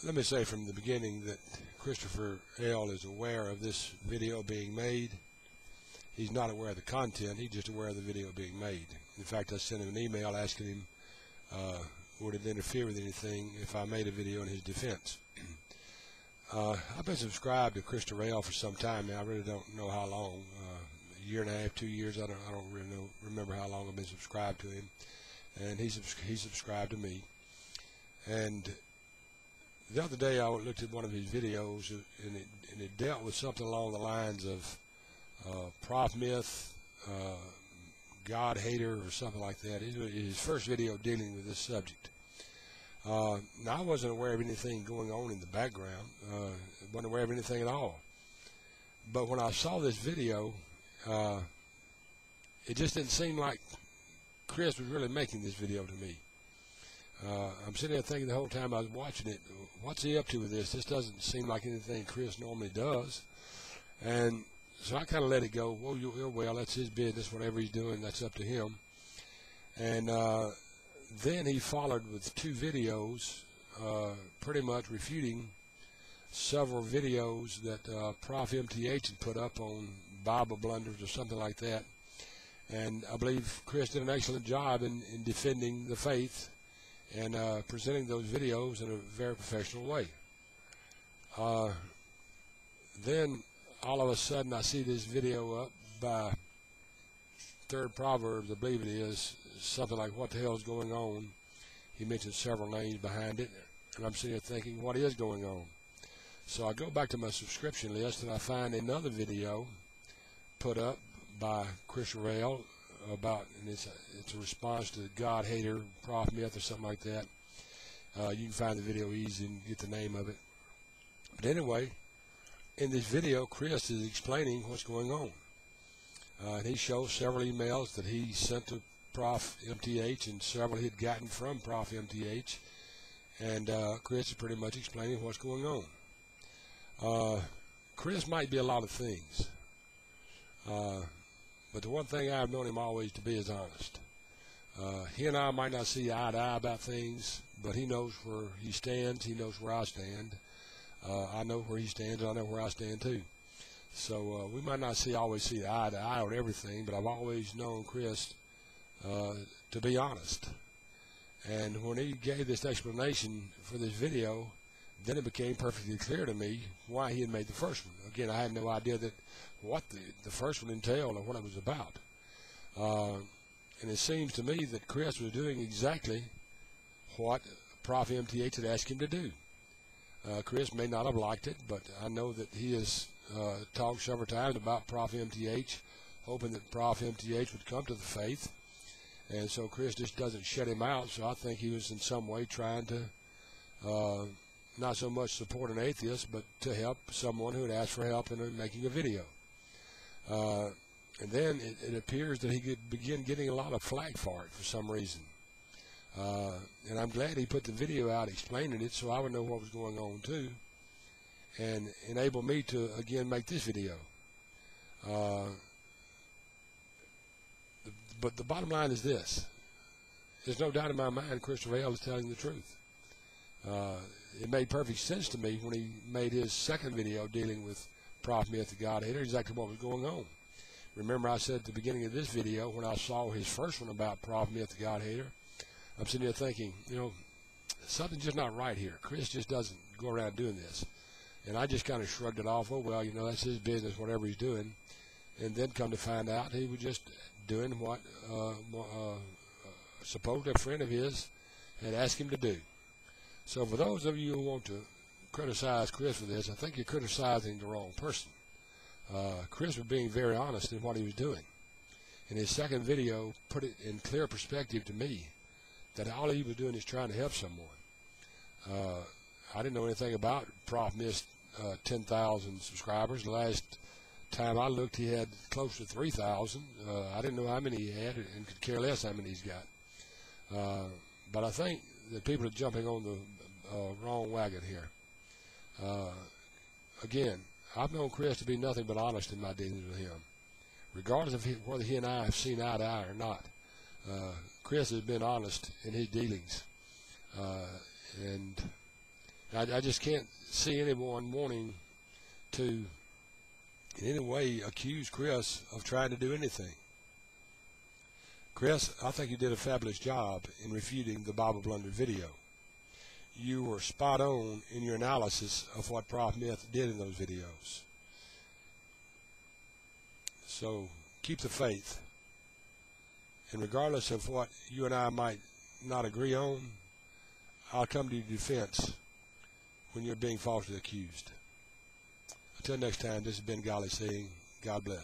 Let me say from the beginning that ChrsotferL is aware of this video being made. He's not aware of the content, he's just aware of the video being made. In fact, I sent him an email asking him would it interfere with anything if I made a video in his defense. I've been subscribed to ChrsotferL for some time now. I really don't know how long, a year and a half, 2 years. I don't really remember how long I've been subscribed to him, and he subscribed to me. And the other day I looked at one of his videos, and it dealt with something along the lines of prof myth, God hater, or something like that. It was his first video dealing with this subject. Now, I wasn't aware of anything going on in the background. Wasn't aware of anything at all. But when I saw this video, it just didn't seem like Chris was really making this video to me. I'm sitting there thinking the whole time I was watching it, what's he up to with this? This doesn't seem like anything Chris normally does. And so I kind of let it go. Well, that's his business. Whatever he's doing, that's up to him. And then he followed with 2 videos pretty much refuting several videos that Prof MTH had put up on Bible blunders or something like that. And I believe Chris did an excellent job in defending the faith and presenting those videos in a very professional way. Then all of a sudden I see this video up by 3rd Proverbs, I believe it is, something like what the hell is going on. He mentioned several names behind it, and I'm sitting here thinking, what is going on? So I go back to my subscription list and I find another video put up by ChrsotferL about, and it's a response to God hater, prof myth, or something like that. You can find the video easy and get the name of it. But anyway, in this video, Chris is explaining what's going on. And he shows several emails that he sent to Prof MTH and several he had gotten from Prof MTH. And Chris is pretty much explaining what's going on. Chris might be a lot of things. But the one thing I've known him always to be is honest. He and I might not see eye to eye about things, but he knows where he stands. He knows where I stand. I know where he stands, and I know where I stand too. So we might not always see eye to eye on everything, but I've always known Chris to be honest. And when he gave this explanation for this video, then it became perfectly clear to me why he had made the first one. Again, I had no idea that what the first one entailed or what it was about. And it seems to me that Chris was doing exactly what Prof MTH had asked him to do. Chris may not have liked it, but I know that he has talked several times about Prof MTH, hoping that Prof MTH would come to the faith. And so Chris just doesn't shut him out, so I think he was in some way trying to not so much support an atheist, but to help someone who had asked for help in making a video. And then it appears that he could begin getting a lot of flack for it for some reason. And I'm glad he put the video out explaining it so I would know what was going on too, and enable me to again make this video. But the bottom line is this: there's no doubt in my mind ChrsotferL is telling the truth. It made perfect sense to me when he made his second video dealing with Prof myth, the God hater, exactly what was going on. Remember I said at the beginning of this video, when I saw his first one about Prof myth, the God hater, I'm sitting there thinking, you know, something's just not right here. Chris just doesn't go around doing this. And I just kind of shrugged it off. Oh, well, you know, that's his business, whatever he's doing. And then come to find out he was just doing what supposed a friend of his had asked him to do. So for those of you who want to criticize Chris for this, I think you're criticizing the wrong person. Chris was being very honest in what he was doing. And his second video put it in clear perspective to me that all he was doing is trying to help someone. I didn't know anything about Prof missed 10,000 subscribers. The last time I looked, he had close to 3,000. I didn't know how many he had and could care less how many he's got. But I think that people are jumping on the wrong wagon here. Again, I've known Chris to be nothing but honest in my dealings with him, regardless of whether he and I have seen eye to eye or not. Chris has been honest in his dealings, and I just can't see anyone wanting to in any way accuse Chris of trying to do anything. Chris, I think you did a fabulous job in refuting the Bible Blunder video. You were spot on in your analysis of what Prof. Myth did in those videos. So keep the faith. And regardless of what you and I might not agree on, I'll come to your defense when you're being falsely accused. Until next time, this has been Golly saying, God bless.